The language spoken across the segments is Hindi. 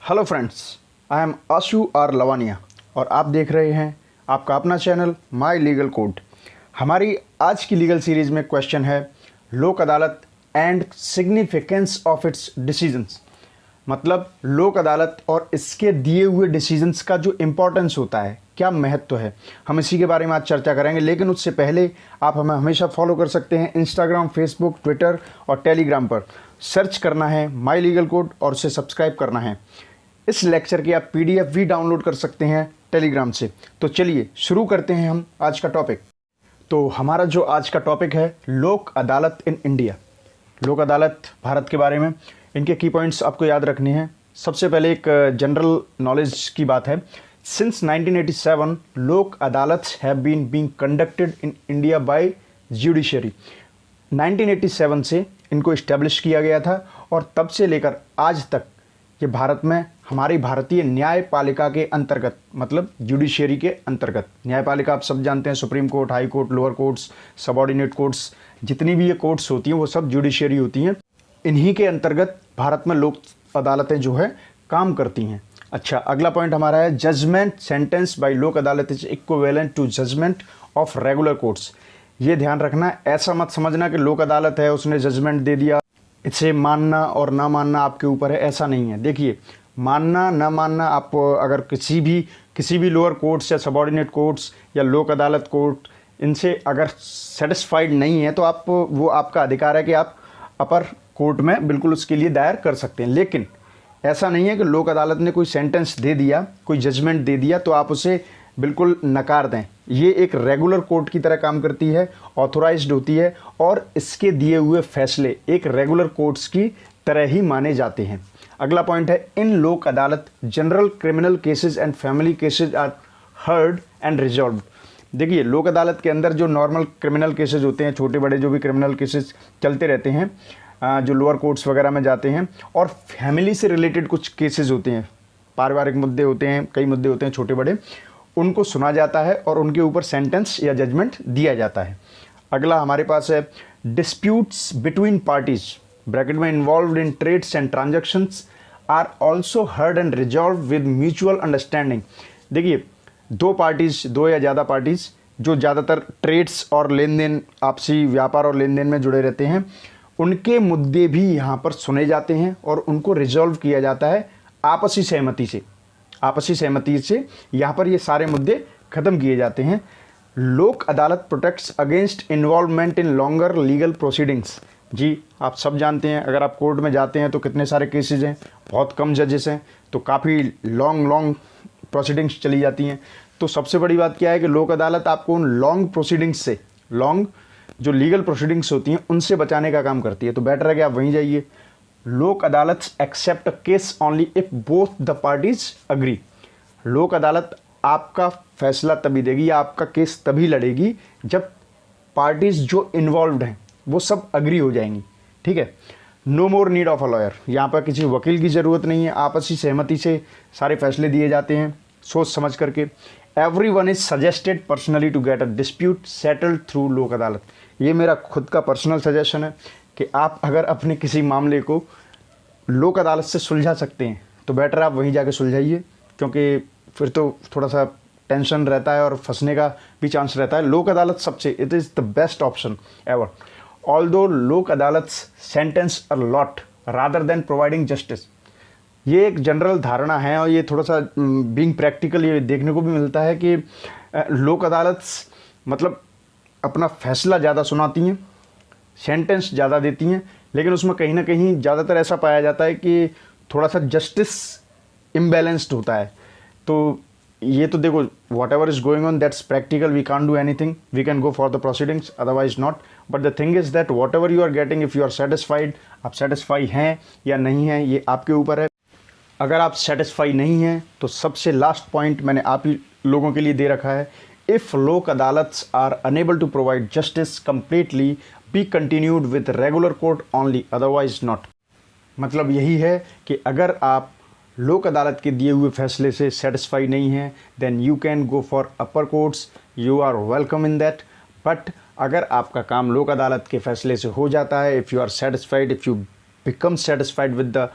Hello friends, I am Ashu R Lavania और आप देख रहे हैं आपका अपना चैनल माय लीगल कोड। हमारी आज की लीगल सीरीज़ में क्वेश्चन है लोक अदालत and significance of its decisions. मतलब लोक अदालत और इसके दिए हुए डिसीजंस का जो इम्पोर्टेंस होता है, क्या महत्व है, हम इसी के बारे में आज चर्चा करेंगे। लेकिन उससे पहले आप हमें हमेशा फॉलो कर सकते हैं इंस्टाग्राम, फेसबुक, ट्विटर और टेलीग्राम पर। सर्च करना है माय लीगल कोड और उसे सब्सक्राइब करना है। इस लेक्चर की आप पीडीएफ भी डाउनलोड कर सकते हैं टेलीग्राम से। तो चलिए शुरू करते हैं हम आज का टॉपिक। तो हमारा जो आज का टॉपिक है लोक अदालत इन इंडिया। लोक अदालत भारत के बारे में इनके की पॉइंट्स आपको याद रखने हैं। सबसे पहले एक जनरल नॉलेज की बात है। Since 1987 Lok Adalat have been conducted in India by judiciary. 1987 से इनको इस्टेब्लिश किया गया था और तब से लेकर आज तक ये भारत में हमारी भारतीय न्यायपालिका के अंतर्गत, मतलब जुडिशरी के अंतर्गत। न्यायपालिका आप सब जानते हैं, supreme court, high court, lower courts, subordinate courts, जितनी भी ये कोर्ट्स होती हैं वो सब जुडिशरी होती हैं। इन्हीं के अंतर्गत भारत में लोक अदालतें जो है काम करती हैं। अच्छा, अगला पॉइंट हमारा है judgement sentence by Lok Adalat is equivalent to judgment of regular courts. ये ध्यान रखना, ऐसा मत समझना कि लोक अदालत है उसने जजमेंट दे दिया, इसे मानना और ना मानना आपके ऊपर है, ऐसा नहीं है। देखिए, मानना ना मानना, आप अगर किसी भी लोअर कोर्ट्स या सबऑर्डिनेट कोर्ट्स या लोक अदालत कोर्ट इनसे अगर सेटिस्फाइड नहीं है तो वो आपका अधिकार है कि आप अपर कोर्ट में बिल्कुल उसके लिए दायर कर सकते हैं। लेकिन ऐसा नहीं है कि लोक अदालत ने कोई सेंटेंस दे दिया, कोई जजमेंट दे दिया तो आप उसे बिल्कुल नकार दें। ये एक रेगुलर कोर्ट की तरह काम करती है, ऑथोराइज्ड होती है और इसके दिए हुए फैसले एक रेगुलर कोर्ट्स की तरह ही माने जाते हैं। अगला पॉइंट है in Lok Adalat general criminal cases and family cases are heard and resolved. देखिए, लोक अदालत के अंदर जो नॉर्मल क्रिमिनल केसेस होते हैं, छोटे बड़े जो भी क्रिमिनल केसेस चलते रहते हैं, जो लोअर कोर्ट्स वगैरह में जाते हैं, और फैमिली से रिलेटेड कुछ केसेस होते हैं, पारिवारिक मुद्दे होते हैं, कई मुद्दे होते हैं छोटे बड़े, उनको सुना जाता है और उनके ऊपर सेंटेंस या जजमेंट दिया जाता है। अगला हमारे पास है डिस्प्यूट्स बिटवीन पार्टीज ब्रैकेट में involved in trades and transactions are also heard and resolve with mutual understanding. देखिए, दो या ज़्यादा पार्टीज जो ज़्यादातर ट्रेड्स और लेन देन, आपसी व्यापार और लेन देन में जुड़े रहते हैं, उनके मुद्दे भी यहाँ पर सुने जाते हैं और उनको रिजॉल्व किया जाता है आपसी सहमति से। आपसी सहमति से यहाँ पर ये सारे मुद्दे खत्म किए जाते हैं। Lok Adalat protects against involvement in longer legal proceedings. जी, आप सब जानते हैं, अगर आप कोर्ट में जाते हैं तो कितने सारे केसेस हैं, बहुत कम जजेस हैं, तो काफ़ी लॉन्ग प्रोसीडिंग्स चली जाती हैं। तो सबसे बड़ी बात क्या है कि लोक अदालत आपको उन लॉन्ग प्रोसीडिंग्स से, लॉन्ग जो लीगल प्रोसीडिंग्स होती हैं उनसे बचाने का काम करती है। तो बेटर है कि आप वहीं जाइए। Lok Adalat accept a case only if both the parties agree. Lok Adalat आपका फैसला तभी देगी या आपका केस तभी लड़ेगी जब पार्टीज जो इन्वॉल्व्ड हैं वो सब अग्री हो जाएंगी। ठीक है, no more need of a lawyer. यहाँ पर किसी वकील की ज़रूरत नहीं है, आपसी सहमति से सारे फैसले दिए जाते हैं सोच समझ करके। Everyone is suggested personally to get a dispute settled through Lok Adalat. ये मेरा खुद का पर्सनल सजेशन है कि आप अगर अपने किसी मामले को लोक अदालत से सुलझा सकते हैं तो बेटर आप वहीं जाके सुलझाइए, क्योंकि फिर तो थोड़ा सा टेंशन रहता है और फंसने का भी चांस रहता है। लोक अदालत सबसे, it is the best option ever. Although लोक अदालत sentence a lot rather than providing justice. ये एक जनरल धारणा है और ये थोड़ा सा बीइंग प्रैक्टिकल ये देखने को भी मिलता है कि लोक अदालत मतलब अपना फैसला ज़्यादा सुनाती हैं, सेंटेंस ज़्यादा देती हैं, लेकिन उसमें कहीं ना कहीं ज़्यादातर ऐसा पाया जाता है कि थोड़ा सा जस्टिस इम्बैलेंस्ड होता है। तो ये तो देखो, whatever is going on that's practical, we can't do anything, we can go for the proceedings, otherwise not. But the thing is that whatever you are getting, if you are satisfied, आप सेटिस्फाई हैं या नहीं हैं ये आपके ऊपर है। अगर आप सेटिस्फाई नहीं हैं तो सबसे लास्ट पॉइंट मैंने आप ही लोगों के लिए दे रखा है, if Lok Adalats are unable to provide justice completely be continued with regular court only, otherwise not. मतलब यही है कि अगर आप लोक अदालत के दिए हुए फैसले से सेटिस्फाई नहीं हैं then you can go for upper courts, you are welcome in that. But अगर आपका काम लोक अदालत के फैसले से हो जाता है, if you are satisfied, if you become satisfied with the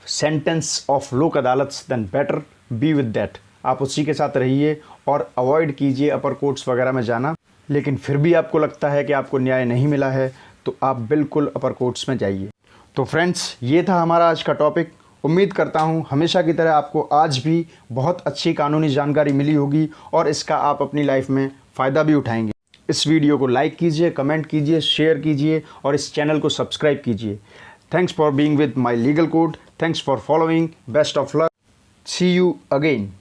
sentence of Lok Adalat then better be with that. आप उसी के साथ रहिए और अवॉइड कीजिए अपर कोर्ट्स वगैरह में जाना। लेकिन फिर भी आपको लगता है कि आपको न्याय नहीं मिला है तो आप बिल्कुल अपर कोर्ट्स में जाइए। तो फ्रेंड्स, ये था हमारा आज का टॉपिक। उम्मीद करता हूँ हमेशा की तरह आपको आज भी बहुत अच्छी कानूनी जानकारी मिली होगी और इसका आप अपनी लाइफ में फ़ायदा भी उठाएंगे। इस वीडियो को लाइक कीजिए, कमेंट कीजिए, शेयर कीजिए और इस चैनल को सब्सक्राइब कीजिए। Thanks for being with my legal code. Thanks for following. Best of luck. See you again.